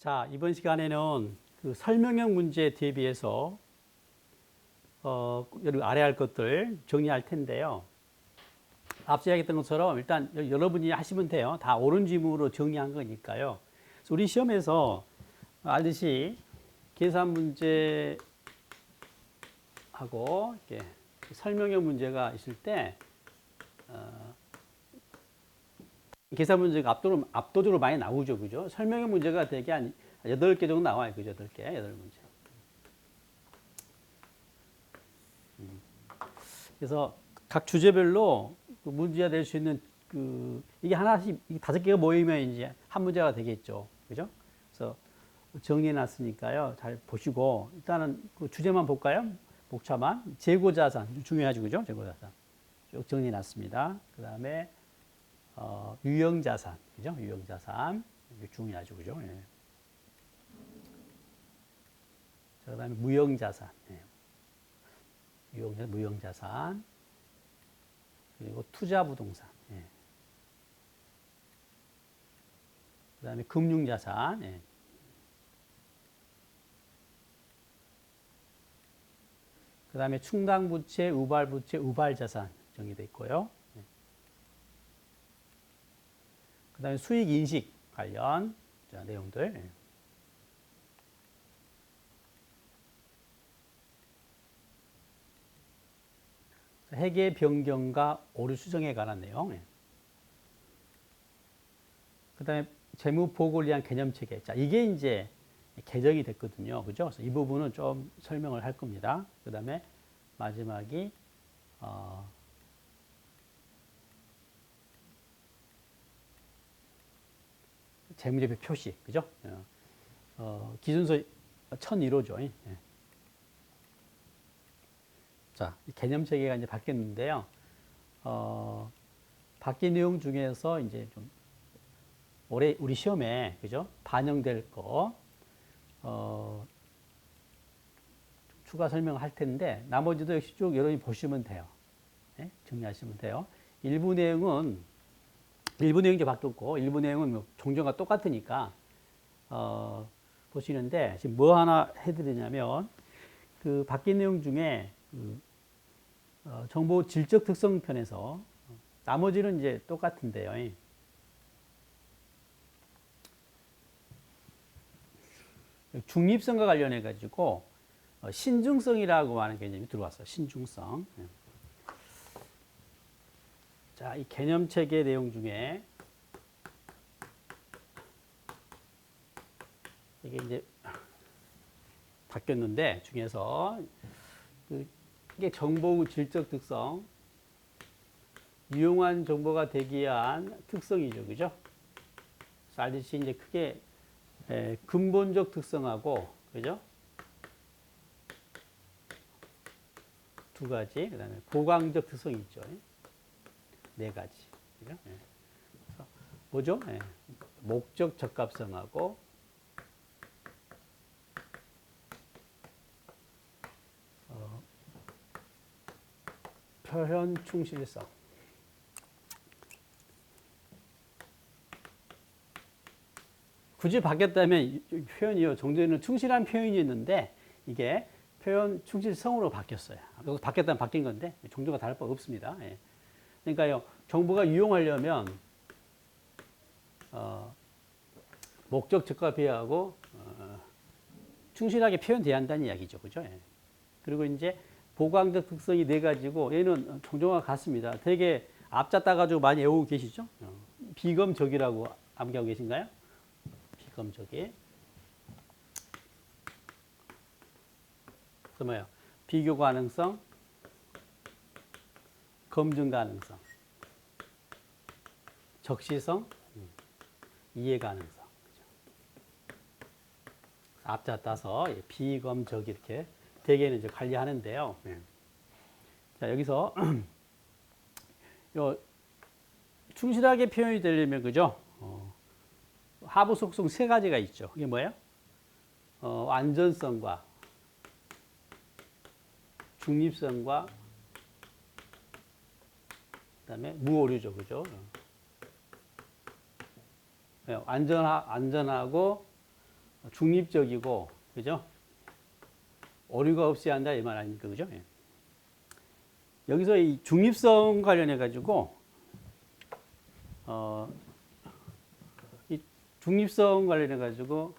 자, 이번 시간에는 그 설명형 문제 대비해서 여기 아래 할 것들 정리할 텐데요. 앞서 이야기했던 것처럼 일단 여러분이 하시면 돼요. 다 옳은 지문으로 정리한 거니까요. 그래서 우리 시험에서 알듯이 계산 문제하고 이렇게 설명형 문제가 있을 때 계산 문제가 압도적으로 많이 나오죠. 그죠? 설명형 문제가 되게 한 8개 정도 나와요. 그죠? 8개, 8문제. 그래서 각 주제별로 그 문제가 될 수 있는 이게 하나씩 5개가 모이면 이제 한 문제가 되겠죠. 그죠? 그래서 정리해 놨으니까요. 잘 보시고 일단은 그 주제만 볼까요? 목차만. 재고자산 중요하죠. 그죠? 재고자산. 쭉 정리해 놨습니다. 그 다음에 유형자산. 그죠? 유형자산. 중요하죠. 그죠? 예. 그 다음에 무형자산. 예. 무형자산. 그리고 투자부동산. 예. 그 다음에 금융자산. 예. 그 다음에 충당부채, 우발부채, 우발자산 정의되어 있고요. 예. 그 다음에 수익인식 관련 내용들. 예. 회계 변경과 오류 수정에 관한 내용. 예. 그 다음에 재무 보고를 위한 개념 체계. 자, 이게 이제 개정이 됐거든요. 그죠? 그래서 이 부분은 좀 설명을 할 겁니다. 그 다음에 마지막이, 재무제표 표시. 그죠? 기준서 1001호죠. 예. 자, 개념 체계가 이제 바뀌었는데요. 바뀐 내용 중에서 이제 좀 올해 우리 시험에 그죠? 반영될 거 추가 설명을 할 텐데 나머지도 역시 쭉 여러분이 보시면 돼요. 네? 정리하시면 돼요. 일부 내용이 이제 바뀌었고 일부 내용은 뭐 종전과 똑같으니까 보시는데 지금 뭐 하나 해드리냐면 그 바뀐 내용 중에 정보 질적 특성 편에서 나머지는 이제 똑같은데요. 중립성과 관련해 가지고 신중성이라고 하는 개념이 들어왔어요. 신중성. 자, 이 개념 체계 내용 중에 이게 이제 바뀌었는데 중에서 이게 정보 질적 특성, 유용한 정보가 되기 위한 특성이죠, 그죠? 알듯이 이제 크게 근본적 특성하고, 그죠? 두 가지, 그 다음에 보강적 특성이 있죠. 4가지. 그죠? 그래서 뭐죠? 목적 적합성하고, 표현 충실성. 굳이 바뀌었다면 표현이요. 정도는 충실한 표현이었는데 이게 표현 충실성으로 바뀌었어요. 바뀌었다면 바뀐 건데 정도가 다를 바 없습니다. 예. 그러니까요. 정보가 유용하려면 목적 적합해하고 충실하게 표현돼야 한다는 이야기죠. 그죠? 예. 그리고 이제 보강적 특성이 4가지고 얘는 종종과 같습니다. 되게 앞자 따가지고 많이 외우고 계시죠? 비검적이라고 암기하고 계신가요? 비검적이. 그래서 뭐예요? 비교 가능성, 검증 가능성, 적시성, 이해 가능성. 앞자 따서 비검적 이렇게 대개는 이제 관리하는데요. 자, 여기서 충실하게 표현이 되려면 그죠? 하부 속성 3가지가 있죠. 그게 뭐예요? 안전성과 중립성과 그다음에 무오류죠, 그죠? 안전하고 중립적이고, 그죠? 오류가 없어야 한다 이 말 아닙니까, 그죠? 예. 여기서 이 중립성 관련해 가지고 이 중립성 관련해 가지고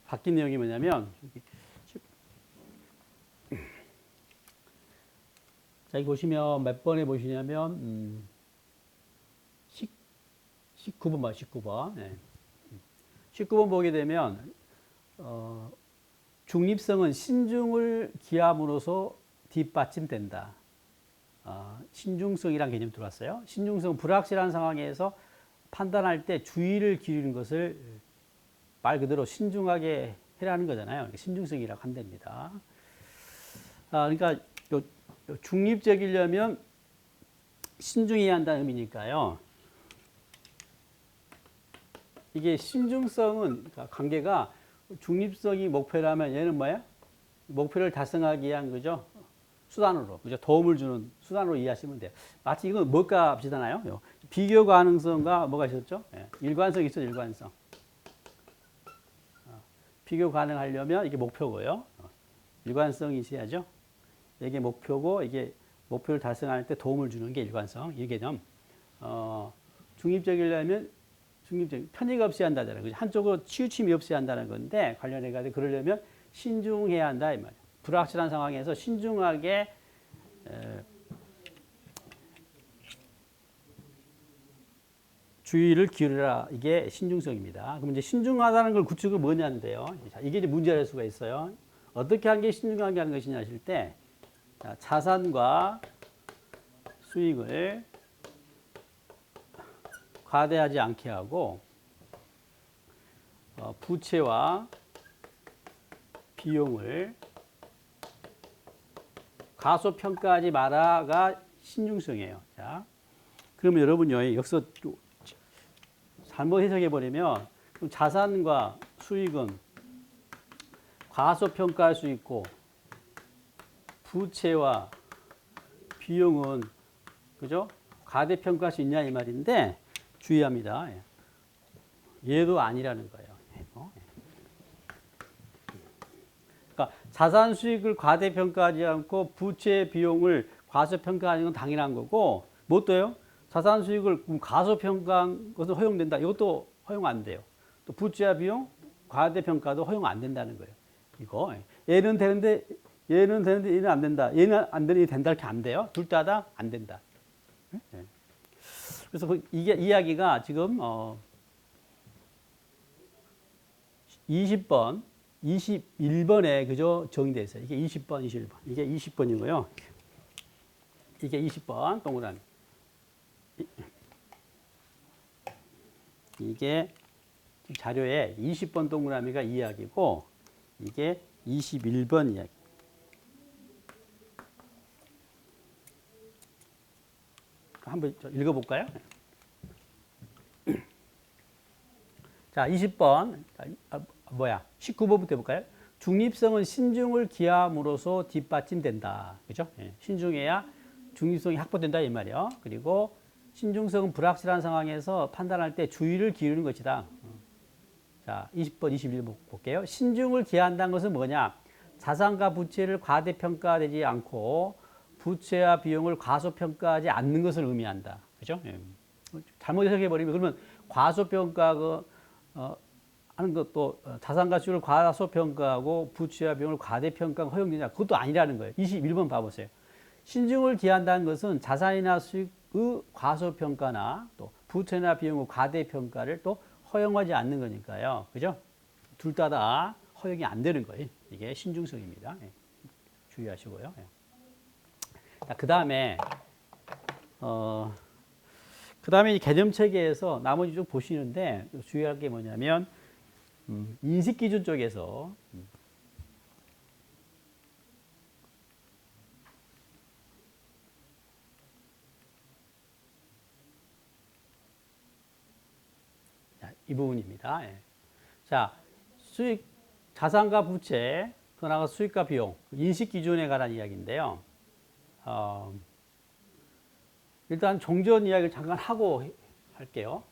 바뀐 내용이 뭐냐면, 자, 여기 보시면 몇 번에 보시냐면 19번 봐, 19번. 네. 19번 보게 되면 중립성은 신중을 기함으로써 뒷받침된다. 신중성이란 개념 들어왔어요. 신중성은 불확실한 상황에서 판단할 때 주의를 기울이는 것을 말 그대로 신중하게 해라는 거잖아요. 신중성이라고 한답니다. 그러니까 요 중립적이려면 신중해야 한다는 의미니까요. 이게 신중성은, 그러니까 관계가 중립성이 목표라면 얘는 뭐야? 목표를 달성하기 위한 거죠. 수단으로, 그죠? 도움을 주는 수단으로 이해하시면 돼요. 마치 이건 뭘까 비슷하나요? 비교 가능성과 뭐가 있었죠? 예, 일관성 있어, 일관성. 비교 가능하려면 이게 목표고요. 일관성이 있어야죠. 이게 목표고, 이게 목표를 달성할 때 도움을 주는 게 일관성, 이 개념. 중립적이려면 중립적 편의가 없어야 한다잖아요. 그죠? 한쪽으로 치우침이 없어야 한다는 건데, 관련해가지고 그러려면 신중해야 한다 이 말이에요. 불확실한 상황에서 신중하게 주의를 기울여라. 이게 신중성입니다. 그럼 이제 신중하다는 걸 구축을 뭐냐는데요. 자, 이게 이제 문제가 될 수가 있어요. 어떻게 한 게 신중하게 하는 것이냐 하실 때, 자, 자산과 수익을 과대하지 않게 하고 부채와 비용을 과소평가하지 마라가 신중성이에요. 자, 그러면 여러분요, 여기서 잘못 해석해 버리면 자산과 수익은 과소평가할 수 있고 부채와 비용은, 그죠? 과대평가할 수 있냐 이 말인데, 주의합니다. 얘도 아니라는 거예요. 그러니까 자산 수익을 과대평가하지 않고 부채 비용을 과소평가하는 건 당연한 거고, 뭐 또요? 자산 수익을 과소평가한 것은 허용된다. 이것도 허용 안 돼요. 또 부채와 비용 과대평가도 허용 안 된다는 거예요. 이거 얘는 되는데 얘는 안 된다. 얘는 안 되는데 된다 이렇게 안 돼요. 둘 다 안 된다. 그래서 이게 이야기가 지금 20번, 21번에 그저 정의되어 있어요. 이게 20번, 21번. 이게 20번이고요. 이게 20번 동그라미. 이게 자료에 20번 동그라미가 이야기고, 이게 21번 이야기. 한번 읽어볼까요? 자, 20번. 19번부터 해볼까요? 중립성은 신중을 기함으로써 뒷받침된다. 그죠? 신중해야 중립성이 확보된다 이 말이요. 그리고 신중성은 불확실한 상황에서 판단할 때 주의를 기울이는 것이다. 자, 20번, 21번 볼게요. 신중을 기한다는 것은 뭐냐? 자산과 부채를 과대평가되지 않고 부채와 비용을 과소평가하지 않는 것을 의미한다. 그죠? 잘못 해석해버리면, 그러면 과소평가 하는 것도 자산가 수익을 과소평가하고 부채와 비용을 과대평가가 허용되냐? 그것도 아니라는 거예요. 21번 봐보세요. 신중을 기한다는 것은 자산이나 수익의 과소평가나 또 부채나 비용의 과대평가를 또 허용하지 않는 거니까요. 그죠? 둘 다 허용이 안 되는 거예요. 이게 신중성입니다. 주의하시고요. 그 다음에 이 개념 체계에서 나머지 좀 보시는데 주의할 게 뭐냐면, 인식 기준 쪽에서 이 부분입니다. 자, 수익, 자산과 부채, 그 나아가 수익과 비용, 인식 기준에 관한 이야기인데요. 일단 종전 이야기를 잠깐 하고 할게요.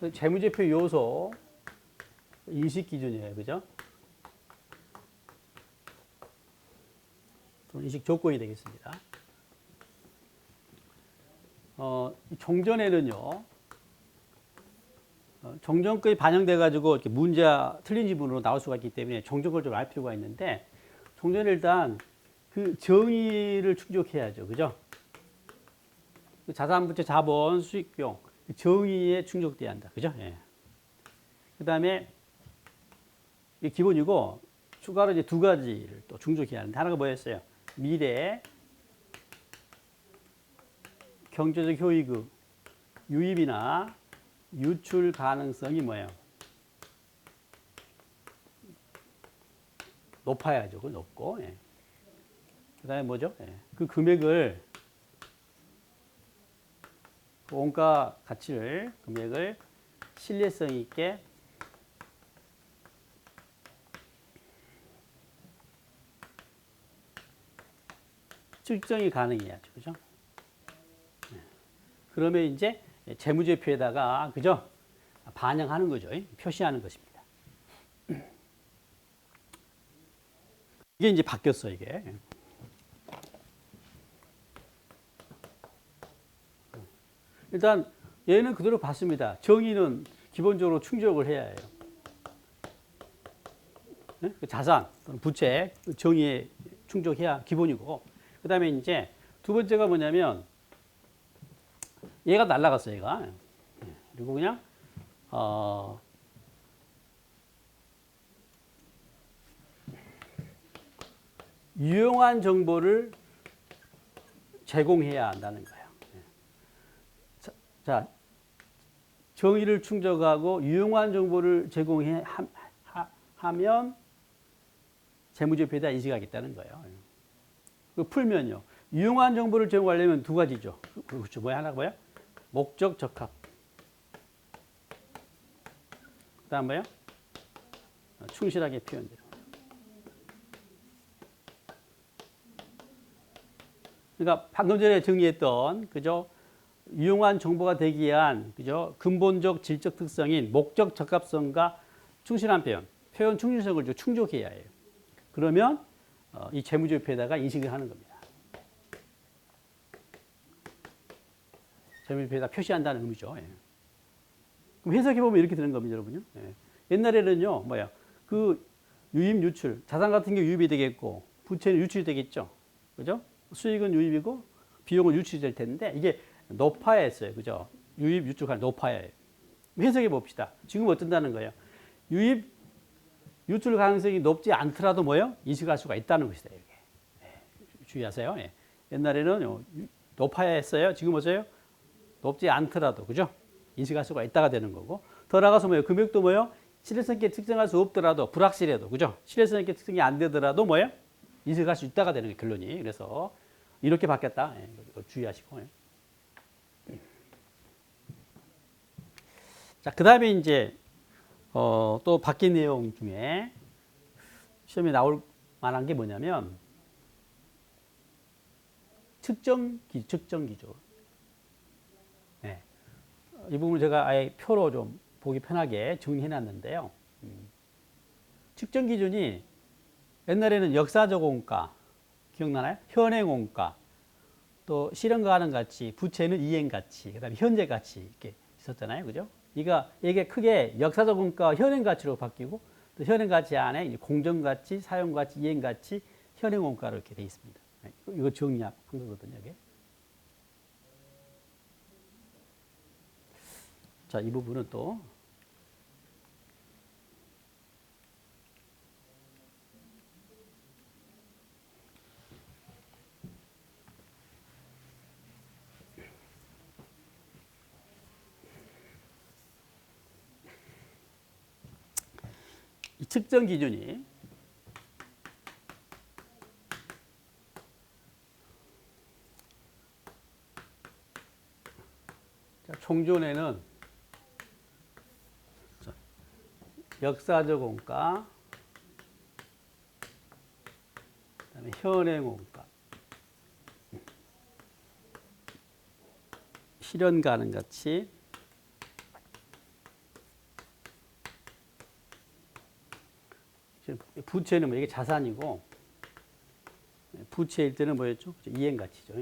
재무제표 요소 인식 기준이에요. 그죠? 인식 조건이 되겠습니다. 종전에는요, 종전권이 반영돼가지고 이렇게 문제가 틀린 지문으로 나올 수가 있기 때문에 종전권을 좀 알 필요가 있는데, 종전에 일단 그 정의를 충족해야죠. 그죠? 자산부채, 자본, 수익비용, 정의에 충족돼야 한다. 그죠? 예. 그 다음에 이게 기본이고, 추가로 이제 두 가지를 또 충족해야 하는데, 하나가 뭐였어요? 미래, 경제적 효익의 유입이나 유출 가능성이 뭐예요? 높아야죠. 그 높고. 예. 그 다음에 뭐죠? 예. 그 금액을, 그 원가 가치를, 금액을 신뢰성 있게 측정이 가능해야죠. 그죠? 그러면 이제 재무제표에다가, 그죠? 반영하는 거죠. 표시하는 것입니다. 이게 이제 바뀌었어, 이게. 일단 얘는 그대로 봤습니다. 정의는 기본적으로 충족을 해야 해요. 자산 또는 부채 정의에 충족해야 기본이고, 그 다음에 이제 두 번째가 뭐냐면 얘가 날라갔어요. 얘가. 그리고 그냥 유용한 정보를 제공해야 한다는 거예요. 자, 정의를 충족하고 유용한 정보를 제공하면 재무제표에다 인식하겠다는 거예요. 풀면요. 유용한 정보를 제공하려면 두 가지죠. 그렇죠. 뭐야? 하나가 뭐야? 목적 적합. 그 다음 뭐야? 충실하게 표현돼요. 그러니까 방금 전에 정의했던, 그죠? 유용한 정보가 되기 위한, 그죠? 근본적 질적 특성인 목적 적합성과 충실한 표현 충실성을 충족해야 해요. 그러면 이 재무제표에다가 인식을 하는 겁니다. 재무제표에다 표시한다는 의미죠. 예. 그럼 해석해보면 이렇게 되는 겁니다, 여러분요. 예. 옛날에는요, 뭐야, 그 유입, 유출, 자산 같은 게 유입이 되겠고, 부채는 유출이 되겠죠. 그죠? 수익은 유입이고, 비용은 유출이 될 텐데, 이게 높아야 했어요. 그죠? 유입, 유출을 높아야 해요. 해석해 봅시다. 지금 어쩐다는 거예요? 유입, 유출 가능성이 높지 않더라도 뭐예요? 인식할 수가 있다는 것이다. 이게. 예. 주의하세요. 예. 옛날에는 높아야 했어요. 지금 어쩌요? 높지 않더라도, 그죠? 인식할 수가 있다가 되는 거고. 더 나가서 뭐예요? 금액도 뭐예요? 신뢰성 있게 특정할 수 없더라도, 불확실해도, 그죠? 신뢰성 있게 특정이 안 되더라도 뭐예요? 인식할 수 있다가 되는 게 결론이. 그래서 이렇게 바뀌었다. 예, 이거 주의하시고. 예. 자, 그 다음에 이제, 또 바뀐 내용 중에 시험에 나올 만한 게 뭐냐면, 측정 기준. 네. 이 부분을 제가 아예 표로 좀 보기 편하게 정리해 놨는데요. 측정 기준이 옛날에는 역사적 원가, 기억나나요? 현행 원가, 또 실현 가능 가치, 부채는 이행 가치, 그다음에 현재 가치 이렇게 있었잖아요. 그죠? 이게 크게 역사적 원가, 현행 가치로 바뀌고 또 현행 가치 안에 이제 공정 가치, 사용 가치, 이행 가치, 현행 원가로 이렇게 돼 있습니다. 이거 정리한 거거든요, 이게. 자, 이 부분은 또 이 측정 기준이 총존에는 역사적 원가, 그다음에 현행 원가, 실현 가능 가치, 부채는 뭐 이게 자산이고 부채일 때는 뭐였죠? 이행가치죠.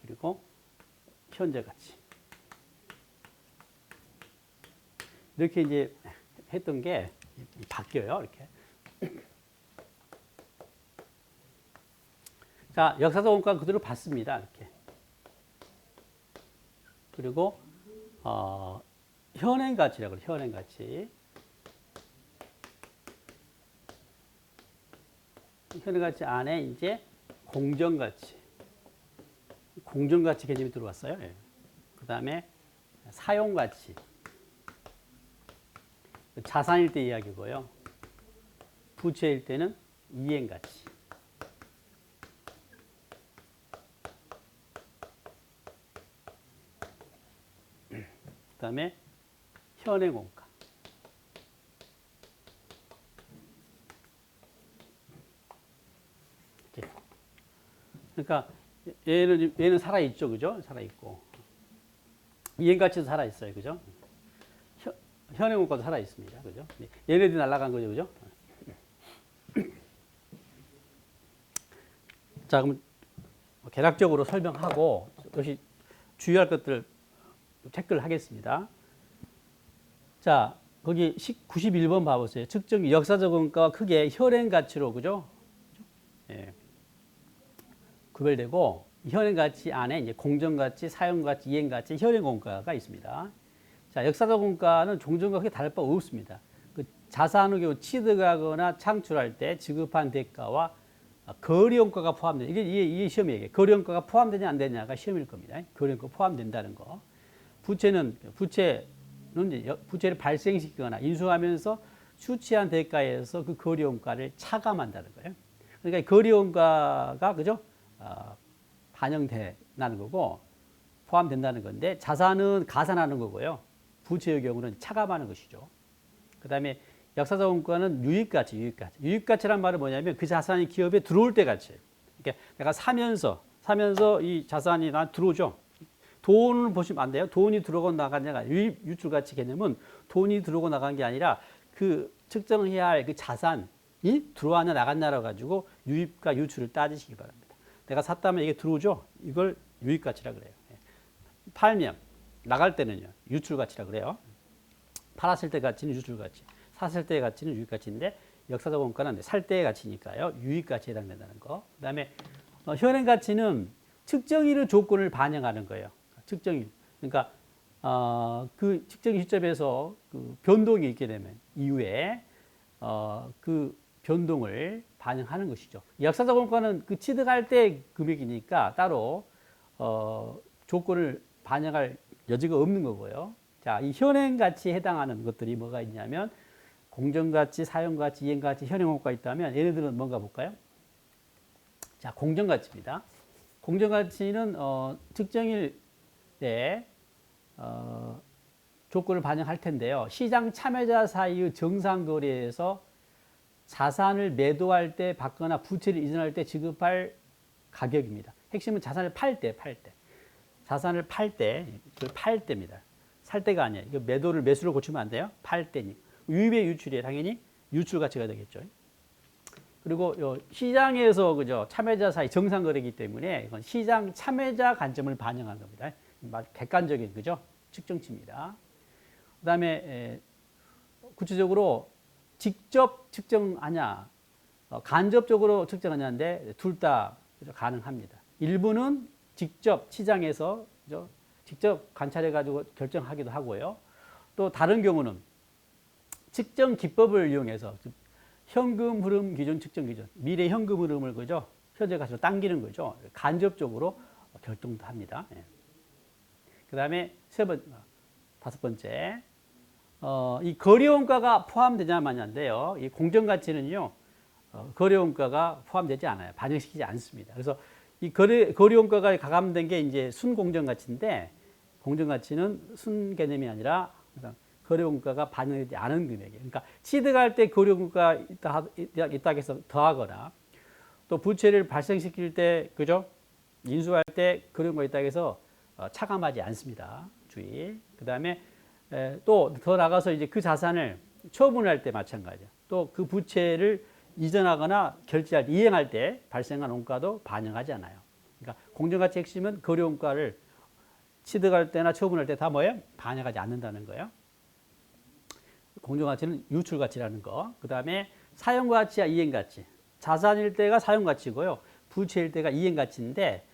그리고 현재가치. 이렇게 이제 했던 게 바뀌어요. 이렇게. 자, 역사적 원가 그대로 받습니다. 이렇게. 그리고 현행가치라고 그래요. 현행가치. 현행가치 안에 이제 공정가치. 공정가치 개념이 들어왔어요. 예. 그 다음에 사용가치. 자산일 때 이야기고요. 부채일 때는 이행가치. 그 다음에 현행원가. 이렇게. 그러니까 얘는 살아있죠. 그죠? 살아있고. 이행가치도 살아있어요. 그죠? 현행원가도 살아있습니다. 그죠? 얘네들이 날아간 거죠. 그죠? 자, 그럼 개략적으로 설명하고 역시 주의할 것들 체크를 하겠습니다. 자, 거기 91번 봐보세요. 측정 역사적 원가와 크게 현행가치로, 그죠? 예. 구별되고, 현행가치 안에 이제 공정가치, 사용가치, 이행가치, 현행원가가 있습니다. 자, 역사적 원가는 종전과 크게 다를 바 없습니다. 그 자산의 경우 취득하거나 창출할 때 지급한 대가와 거래원가가 포함되는, 이게 시험 얘기예요. 거래원가가 포함되냐 안 되냐가 시험일 겁니다. 거래원가 포함된다는 거. 부채는 부채를 발생시키거나 인수하면서 수취한 대가에서 그 거래원가를 차감한다는 거예요. 그러니까 거래원가가 그죠? 반영된다는 거고 포함된다는 건데 자산은 가산하는 거고요. 부채의 경우는 차감하는 것이죠. 그 다음에 역사적 원가는 유익가치. 유익가치란 말은 뭐냐면 그 자산이 기업에 들어올 때 가치. 그러니까 내가 사면서 이 자산이 나 들어오죠. 돈을 보시면 안 돼요. 돈이 들어오고 나가냐가 유입 유출가치 개념은 돈이 들어오고 나간 게 아니라 그 측정해야 할 그 자산이 들어왔냐 나갔냐라 가지고 유입과 유출을 따지시기 바랍니다. 내가 샀다면 이게 들어오죠. 이걸 유입가치라 그래요. 팔면 나갈 때는요 유출가치라 그래요. 팔았을 때 가치는 유출가치, 샀을 때 가치는 유익가치인데 역사적 원가는 살 때의 가치니까요 유익가치에 해당된다는 거. 그다음에 현행가치는 측정일의 조건을 반영하는 거예요. 측정일. 그러니까 그 측정 시점에서 그 변동이 있게 되면 이후에 그 변동을 반영하는 것이죠. 역사적 원가는 그 취득할 때 금액이니까 따로 조건을 반영할 여지가 없는 거고요. 자, 이 현행가치에 해당하는 것들이 뭐가 있냐면 공정가치, 사용가치, 이행가치, 현행원가가 있다면 얘네들은 뭔가 볼까요? 자, 공정가치입니다. 공정가치는 특정일 때 조건을 반영할 텐데요. 시장 참여자 사이의 정상거래에서 자산을 매도할 때 받거나 부채를 이전할 때 지급할 가격입니다. 핵심은 자산을 팔 때. 자산을 팔 때입니다. 살 때가 아니에요. 이거 매수를 고치면 안 돼요. 팔 때니. 유입의 유출이 당연히 유출 가치가 되겠죠. 그리고 시장에서 그죠 참여자 사이 정상 거래이기 때문에 이건 시장 참여자 관점을 반영한 겁니다. 객관적인 그죠 측정치입니다. 그다음에 구체적으로 직접 측정하냐, 간접적으로 측정하냐인데 둘 다 가능합니다. 일부는 직접 시장에서 그죠? 직접 관찰해 가지고 결정하기도 하고요. 또 다른 경우는 측정 기법을 이용해서 현금 흐름 기준 측정 기준, 미래 현금 흐름을 그죠? 현재 가치로 당기는 거죠. 간접적으로 결정도 합니다. 예. 그다음에 다섯 번째, 이 거래원가가 포함되냐 마냐인데요. 이 공정가치는요, 거래원가가 포함되지 않아요. 반영시키지 않습니다. 그래서 이 거래원가가 가감된 게 이제 순공정가치인데 공정가치는 순 개념이 아니라 거래원가가 반영되지 않은 금액이에요. 그러니까 취득할 때 거래원가가 있다 해서 더하거나 또 부채를 발생시킬 때 그죠? 인수할 때 거래원가가 있다 해서 차감하지 않습니다. 주의. 그다음에 또 더 나가서 이제 그 자산을 처분할 때 마찬가지야. 또 그 부채를 이전하거나 결제할 때, 이행할 때 발생한 원가도 반영하지 않아요. 그러니까 공정가치 핵심은 거래원가를 취득할 때나 처분할 때 다 뭐예요? 반영하지 않는다는 거예요. 공정가치는 유출가치라는 거. 그 다음에 사용가치와 이행가치. 자산일 때가 사용가치고요. 부채일 때가 이행가치인데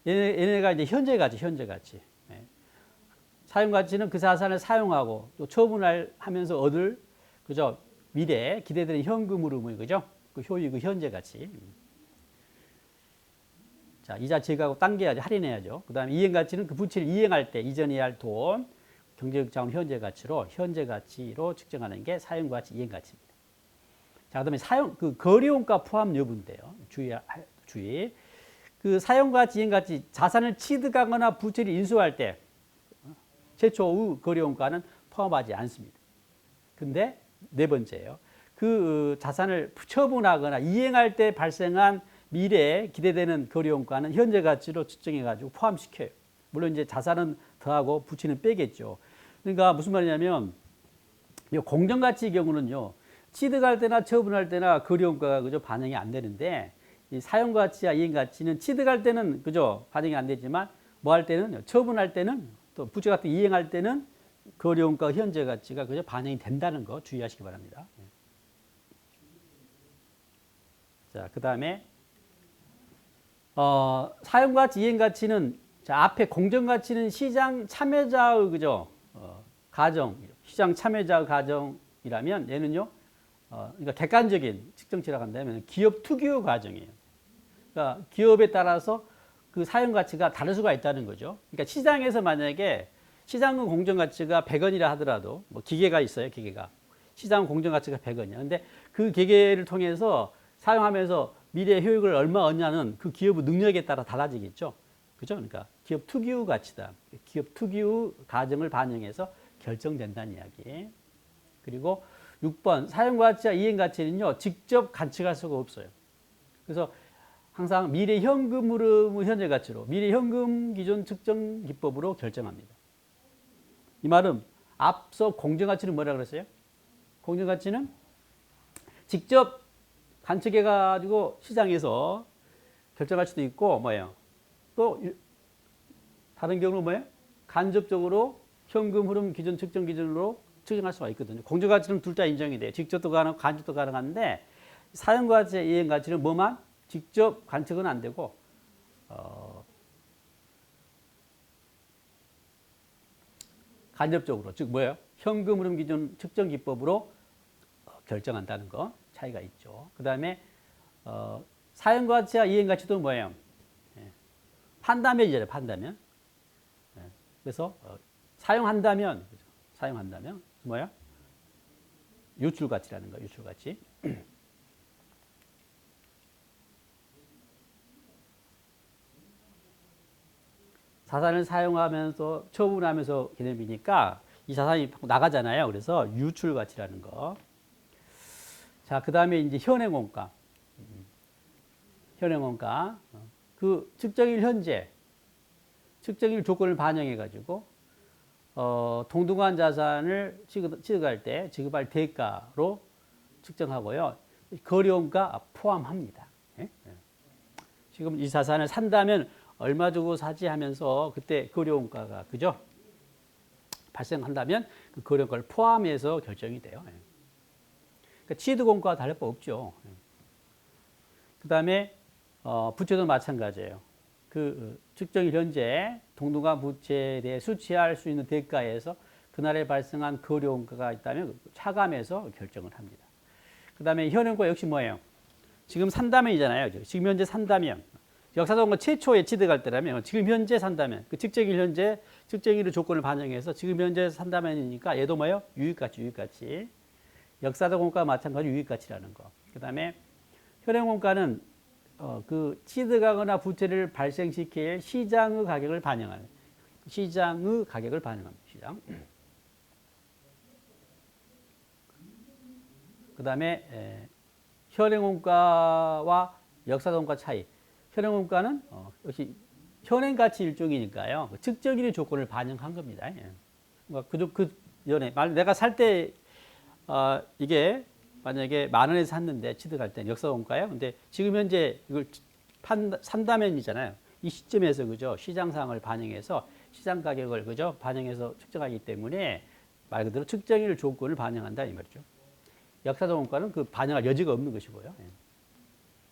얘네가 이제 현재가치, 현재가치. 사용가치는 그 자산을 사용하고 또 처분하면서 얻을 그죠? 미래에 기대되는 현금 흐름의 그죠? 그 효익의 현재가치. 자, 이자 제거하고 당겨야죠. 할인해야죠. 그 다음에 이행가치는 그 부채를 이행할 때 이전해야 할 돈, 경제적 자원 현재가치로 측정하는 게 사용가치, 이행가치입니다. 자, 그다음에 그 거래원가 포함 여부인데요. 주의. 그 사용가치, 이행가치, 자산을 취득하거나 부채를 인수할 때 최초의 거래원가는 포함하지 않습니다. 근데 네 번째예요. 그 자산을 처분하거나 이행할 때 발생한 미래에 기대되는 거래원가는 현재 가치로 측정해가지고 포함시켜요. 물론 이제 자산은 더하고 부채는 빼겠죠. 그러니까 무슨 말이냐면 이 공정가치의 경우는요. 취득할 때나 처분할 때나 거래원가가 그죠 반영이 안 되는데 이 사용가치와 이행가치는 취득할 때는 그죠 반영이 안 되지만 뭐 할 때는 처분할 때는 또 부채 같은 이행할 때는 거래원가 현재 가치가 그죠 반영이 된다는 거 주의하시기 바랍니다. 자, 그다음에 사용가치, 이행가치는 자, 앞에 공정가치는 시장 참여자의 그죠 가정, 시장 참여자의 가정이라면 얘는요, 그러니까 객관적인 측정치라고 한다면 기업 특유 과정이에요. 그러니까 기업에 따라서 그 사용가치가 다를 수가 있다는 거죠. 그러니까 시장에서 만약에 시장은 공정가치가 100원이라 하더라도 뭐 기계가 있어요, 기계가. 시장 공정가치가 100원이야. 근데 그 기계를 통해서 사용하면서 미래 효익을 얼마 얻냐는 그 기업의 능력에 따라 달라지겠죠. 그죠? 그러니까 기업 특유 가치다. 기업 특유 가정을 반영해서 결정된다는 이야기. 그리고 6번 사용가치와 이행가치는요. 직접 관측할 수가 없어요. 그래서 항상 미래 현금 흐름의 현재 가치로 미래 현금 기준 측정 기법으로 결정합니다. 이 말은 앞서 공정가치는 뭐라 그랬어요? 공정가치는 직접 관측해가지고 시장에서 결정할 수도 있고 뭐예요? 또 다른 경우는 뭐예요? 간접적으로 현금 흐름 기준 측정 기준으로 측정할 수가 있거든요. 공정가치는 둘 다 인정이 돼요. 직접도 가능하고 간접도 가능한데 사용가치, 이행가치는 뭐만? 직접 관측은 안 되고 간접적으로 즉 뭐예요? 현금 흐름 기준 측정 기법으로 결정한다는 거 차이가 있죠. 그 다음에 사용가치와 이행가치도 뭐예요? 판다면이잖아요. 판다면. 그래서 사용한다면 뭐예요? 유출가치라는 거. 유출가치. 자산을 사용하면서 처분하면서 개념이니까 이 자산이 나가잖아요. 그래서 유출가치라는 거. 자, 그 다음에 이제 현행원가. 현행원가. 그 측정일 현재, 측정일 조건을 반영해가지고, 동등한 자산을 취득할 때 지급할 대가로 측정하고요. 거래원가 포함합니다. 예? 지금 이 자산을 산다면 얼마 주고 사지 하면서 그때 거래원가가, 그죠? 발생한다면 그 거래원가를 포함해서 결정이 돼요. 그러니까 취득원가와 다를 바 없죠. 그 다음에 부채도 마찬가지예요. 그 측정일 현재 동등한 부채에 대해 수취할 수 있는 대가에서 그날에 발생한 거래원가가 있다면 차감해서 결정을 합니다. 그 다음에 현행과 역시 뭐예요? 지금 산다면이잖아요. 지금 현재 산다면. 역사적으로 최초에 취득할 때라면 지금 현재 산다면 그 측정일 현재 측정일의 조건을 반영해서 지금 현재 산다면이니까 얘도 뭐예요? 유익가치. 역사적 원가와 마찬가지 유익가치라는 거. 그 다음에 현행원가는 그 취득하거나 부채를 발생시킬 시장의 가격을 반영하는 시장의 가격을 반영합니다. 시장. 그 다음에 현행원가와 역사적 원가 차이. 현행원가는 역시 현행가치 일종이니까요. 측정일의 조건을 반영한 겁니다. 그러니까 연에 내가 살 때 이게 만약에 10,000원에 샀는데 취득할 때 역사원가요. 근데 지금 현재 이걸 산다면이잖아요. 이 시점에서 그죠 시장 상황을 반영해서 시장 가격을 그죠 반영해서 측정하기 때문에 말 그대로 측정일 조건을 반영한다 이 말이죠. 역사적 원가는 그 반영할 여지가 없는 것이고요. 예.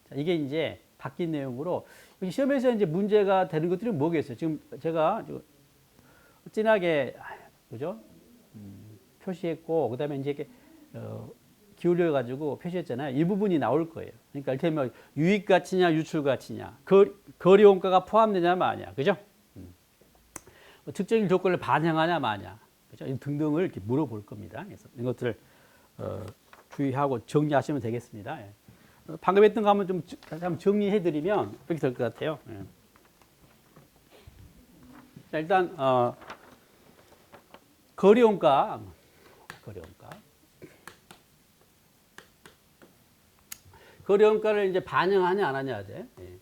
자, 이게 이제 바뀐 내용으로 시험에서 이제 문제가 되는 것들이 뭐겠어요? 지금 제가 진하게 그죠 표시했고 그다음에 이제 이렇게 기울여 가지고 표시했잖아요. 이 부분이 나올 거예요. 그러니까 이를테면 유입 가치냐 유출 가치냐 거래 원가가 포함되냐 마냐 그죠? 특정일 조건을 반영하냐 마냐 그죠? 등등을 이렇게 물어볼 겁니다. 그래서 이것들을 주의하고 정리하시면 되겠습니다. 예. 방금 했던 거 한번 좀 한번 정리해드리면 이렇게 될 것 같아요. 예. 자, 일단 거래원가 거래원가를 이제 반영하냐 안 하냐 돼. 예.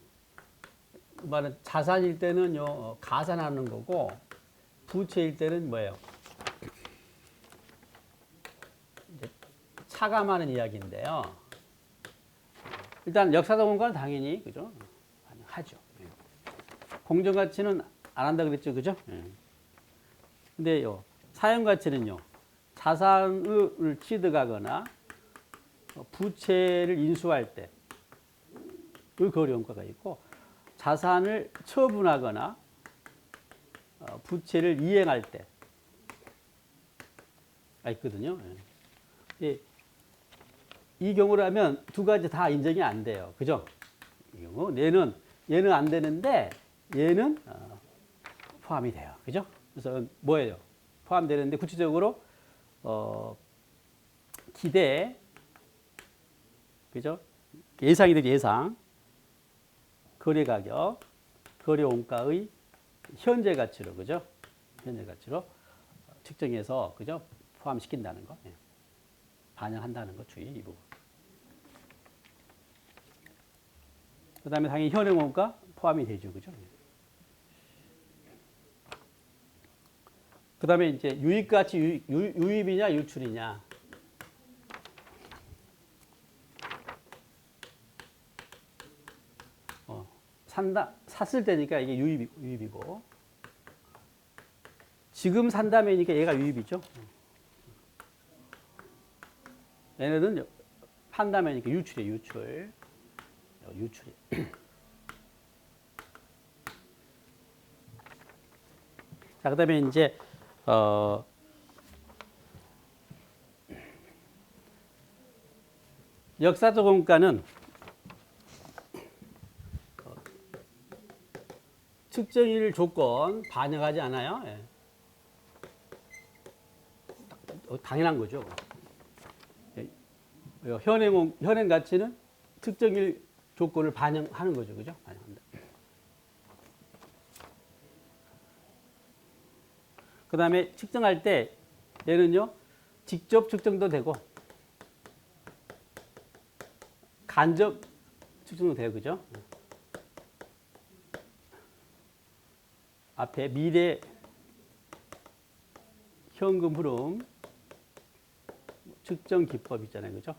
그 말은 자산일 때는요 가산하는 거고 부채일 때는 뭐예요? 차감하는 이야기인데요. 일단 역사적 원가는 당연히 그죠 반영하죠. 예. 공정 가치는 안 한다 그랬죠, 그죠? 예. 근데요 사용 가치는요 자산을 취득하거나 부채를 인수할 때 그 거래원가가 있고 자산을 처분하거나 부채를 이행할 때가 있거든요. 예. 이 경우라면 두 가지 다 인정이 안 돼요. 그죠? 이 경우 얘는 안 되는데 얘는 포함이 돼요. 그죠? 그래서 뭐예요? 포함되는데 구체적으로 기대 그죠? 예상이 되죠. 예상 거래 가격 거래 원가의 현재 가치로 그죠? 현재 가치로 측정해서 그죠? 포함시킨다는 거. 예. 반영한다는 거 주의 이 부분. 그 다음에 당연히 현행 원가 포함이 되죠. 그죠? 그 다음에 이제 유입가치 유입이냐 유출이냐. 샀을 때니까 이게 유입이고. 지금 산다면이니까 얘가 유입이죠. 얘네들은 판다면이니까 유출이에요. 유출이. 자, 그 다음에 이제, 역사적 원가는 측정일 조건 반영하지 않아요. 예. 당연한 거죠. 현행 가치는 특정일 조건을 반영하는 거죠. 그죠? 반영한다. 그 다음에 측정할 때 얘는요, 직접 측정도 되고, 간접 측정도 돼요. 그죠? 앞에 미래 현금 흐름 측정 기법 있잖아요. 그죠?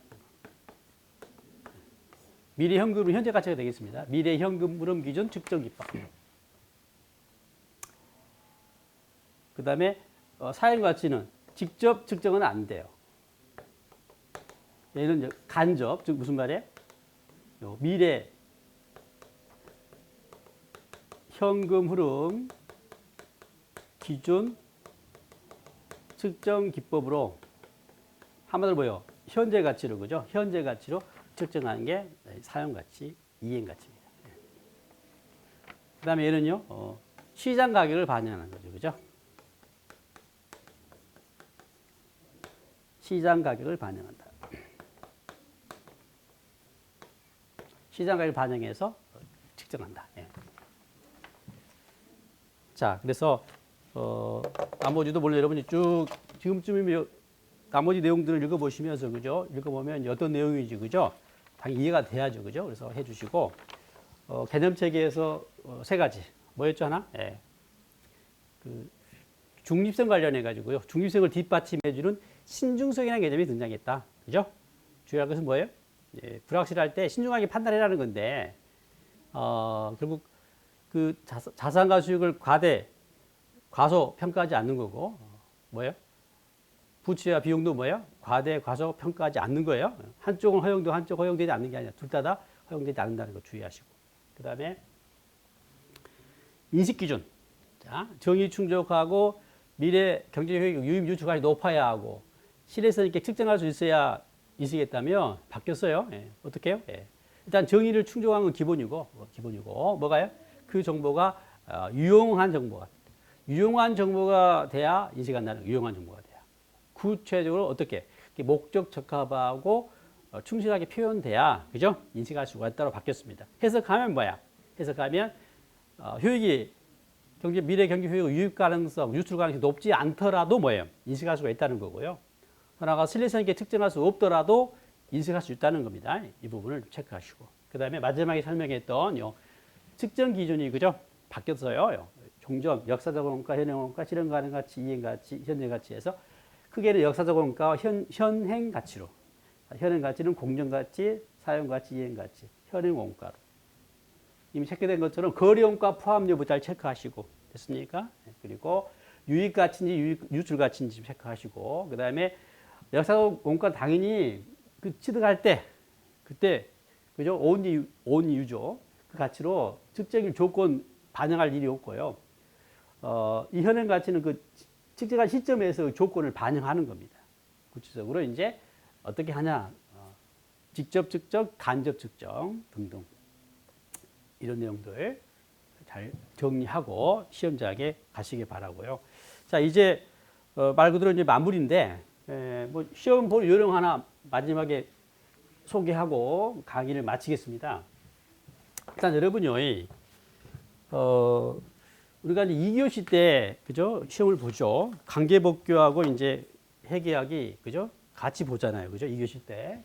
미래 현금은 현재 가치가 되겠습니다. 미래 현금 흐름 기준 측정 기법. 그 다음에 사용 가치는 직접 측정은 안 돼요. 얘는 간접, 즉 무슨 말이에요? 미래 현금 흐름 기준 측정 기법으로 한마디로 뭐요? 현재 가치로 그죠? 현재 가치로 측정하는 게 사용 가치, 이행 가치입니다. 그다음에 얘는요 시장 가격을 반영하는 거죠, 그죠? 시장 가격을 반영한다. 시장 가격을 반영해서 측정한다. 예. 자, 그래서 나머지도 물론 여러분이 쭉 지금쯤이면 나머지 내용들을 읽어보시면서 그죠? 읽어보면 어떤 내용인지 그죠? 당연히 이해가 돼야죠, 그죠? 그래서 해주시고 개념 체계에서 세 가지 뭐였죠 하나? 예. 그 중립성 관련해 가지고요. 중립성을 뒷받침해 주는 신중성이라는 개념이 등장했다. 그죠? 주의할 것은 뭐예요? 예, 불확실할 때 신중하게 판단해라는 건데 결국 그 자산과 수익을 과소 평가하지 않는 거고 뭐예요? 부채와 비용도 뭐예요? 과소 평가하지 않는 거예요. 한쪽은 허용되고 한쪽 허용되지 않는 게 아니라 둘 다 허용되지 않는다는 거 주의하시고. 그 다음에 인식 기준. 자, 정의 충족하고 미래 경제효익 유입 유출까지 높아야 하고 실효성 있게 측정할 수 있어야 인식했다면 바뀌었어요. 예. 어떻게 해요? 예. 일단 정의를 충족한 건 기본이고 뭐가요? 그 정보가 유용한 정보가 돼야 인식한다는 유용한 정보가 돼야. 구체적으로 어떻게 목적 적합하고 충실하게 표현돼야 그죠? 인식할 수가 있다고 바뀌었습니다. 해석하면 뭐야? 해석하면 효익이 미래 경제 효익 유입 가능성, 유출 가능성이 높지 않더라도 뭐예요? 인식할 수가 있다는 거고요. 하나가 신뢰성 있게 측정할 수 없더라도 인식할 수 있다는 겁니다. 이 부분을 체크하시고. 그 다음에 마지막에 설명했던 요 측정 기준이 그죠? 바뀌었어요. 종전, 역사적 원가, 현행 원가, 실현 가능 가치, 이행 가치, 현재 가치에서 크게는 역사적 원가와 현행 가치로. 현행 가치는 공정 가치, 사용 가치, 이행 가치, 현행 원가로. 이미 체크된 것처럼 거래 원가 포함 여부 잘 체크하시고 됐습니까? 그리고 유익 가치인지 유출 가치인지 체크하시고 그다음에 역사적 원가 당연히 그 취득할 때 그때 그죠? only 유죠. 그 가치로 측정일 조건 반영할 일이 없고요. 이 현행 가치는 그 측정한 시점에서 조건을 반영하는 겁니다. 구체적으로 이제 어떻게 하냐? 직접 측정, 간접 측정 등등 이런 내용들 잘 정리하고 시험장에 가시기 바라고요. 자 이제 말 그대로 이제 마무리인데 뭐 시험 볼 요령 하나 마지막에 소개하고 강의를 마치겠습니다. 일단 여러분요, 우리가 이제 2교시 때 그죠 시험을 보죠. 관계법규하고 이제 회계학이 그죠 같이 보잖아요, 그죠 2교시 때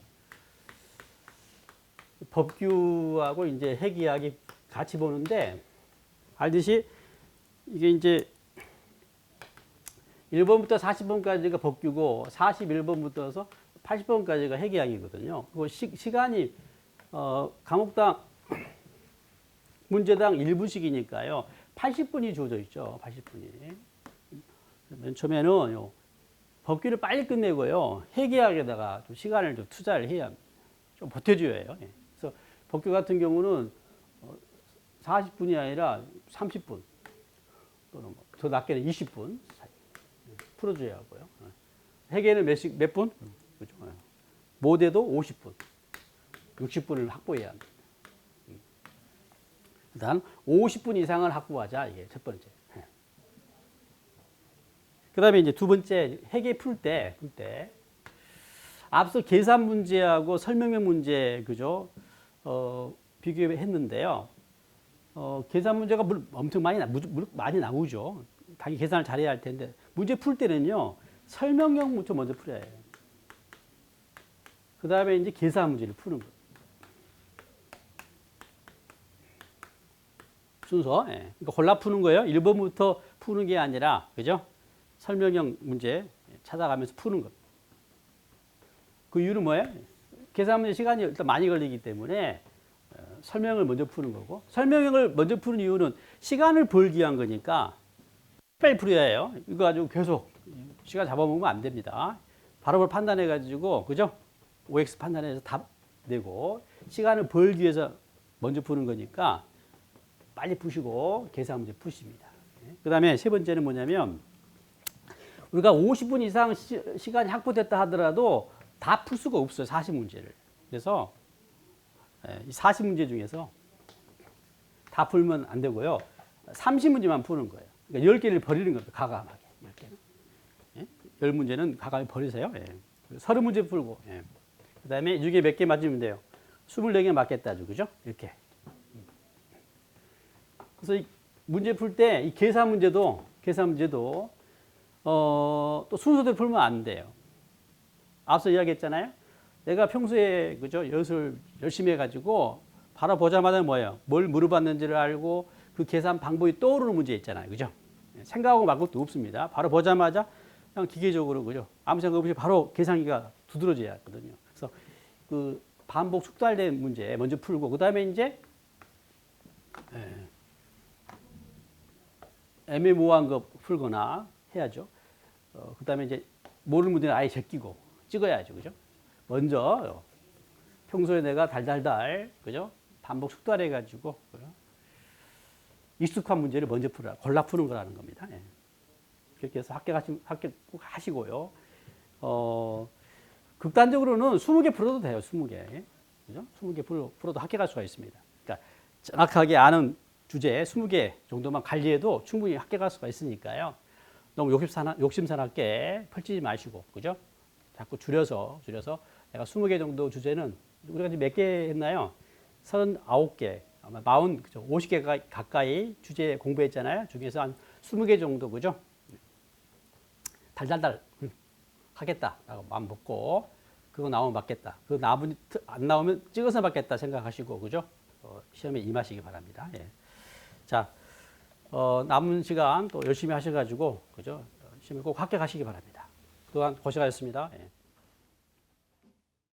법규하고 이제 회계학이 같이 보는데 알듯이 이게 이제 1번부터 40번까지가 법규고 41번부터서 80번까지가 회계학이거든요. 그 시간이 과목당 문제당 1분씩이니까요. 80분이 주어져 있죠. 80분이. 맨 처음에는 법규를 빨리 끝내고요. 회계학에다가 좀 시간을 좀 투자를 해야 합니다. 좀 버텨줘야 해요. 그래서 법규 같은 경우는 40분이 아니라 30분 또는 더 낮게는 20분 풀어줘야 하고요. 회계는 몇 분? 그렇죠. 모대도 50분, 60분을 확보해야 합니다. 일단 50분 이상을 확보하자 이게 첫 번째. 그다음에 이제 두 번째 회계 풀 때 앞서 계산 문제하고 설명형 문제 그죠? 비교했는데요. 계산 문제가 엄청 많이 나오죠. 당연히 계산을 잘해야 할 텐데 문제 풀 때는요 설명형부터 먼저 풀어야 해요. 그 다음에 이제 계산 문제를 푸는 거예요. 순서. 그러니까 골라 푸는 거예요. 1번부터 푸는 게 아니라 그죠? 설명형 문제 찾아가면서 푸는 것. 그 이유는 뭐예요? 계산 문제 시간이 일단 많이 걸리기 때문에 설명을 먼저 푸는 거고 설명형을 먼저 푸는 이유는 시간을 벌기 위한 거니까 빨리 풀어야 해요. 이거 가지고 계속 시간 잡아먹으면 안 됩니다. 바로 판단해 가지고 그죠? OX 판단해서 답 내고 시간을 벌기 위해서 먼저 푸는 거니까 빨리 푸시고 계산 문제 푸십니다. 그 다음에 세 번째는 뭐냐면 우리가 50분 이상 시간이 확보됐다 하더라도 다 풀 수가 없어요. 40문제를. 그래서 40문제 중에서 다 풀면 안 되고요. 30문제만 푸는 거예요. 그러니까 10개를 버리는 겁니다. 가감하게. 10개는. 10문제는 가감히 버리세요. 30문제 풀고. 그 다음에 이게 몇 개 맞으면 돼요. 24개 맞겠다죠. 그죠? 이렇게. 그래서 이 문제 풀 때 이 계산 문제도 또 순서대로 풀면 안 돼요. 앞서 이야기했잖아요. 내가 평소에 그죠 연습을 열심히 해가지고 바로 보자마자 뭐예요? 뭘 물어봤는지를 알고 그 계산 방법이 떠오르는 문제 있잖아요. 그죠? 생각하고 말 것도 없습니다. 바로 보자마자 그냥 기계적으로 그죠. 아무 생각 없이 바로 계산기가 두드러져야 하거든요. 그래서 그 반복 숙달된 문제 먼저 풀고 그다음에 이제 애매모호한 거 풀거나 해야죠. 그다음에 이제 모르는 문제는 아예 제끼고 찍어야죠, 그죠? 먼저 평소에 내가 달달달 그죠? 반복 숙달해가지고 그죠? 익숙한 문제를 먼저 풀어라. 골라 푸는 거라는 겁니다. 예. 그렇게 해서 합격 꼭 하시고요. 극단적으로는 20개 풀어도 돼요. 20개. 그죠? 20개 풀어도 합격할 수가 있습니다. 그러니까 정확하게 아는 주제 20개 정도만 관리해도 충분히 합격할 수가 있으니까요. 너무 욕심사납게 펼치지 마시고, 그죠? 자꾸 줄여서 내가 20개 정도 주제는 우리가 지금 몇 개 했나요? 39개, 아마 40, 그죠? 50개 가까이 주제 공부했잖아요. 중에서 한 20개 정도, 그죠? 달달달 하겠다라고 마음 먹고 그거 나오면 받겠다. 그거 안 나오면 찍어서 받겠다 생각하시고, 그죠? 시험에 임하시기 바랍니다. 예. 자, 남은 시간 또 열심히 하셔가지고, 그죠? 시험에 꼭 합격하시기 바랍니다. 그동안 고생하셨습니다. 예.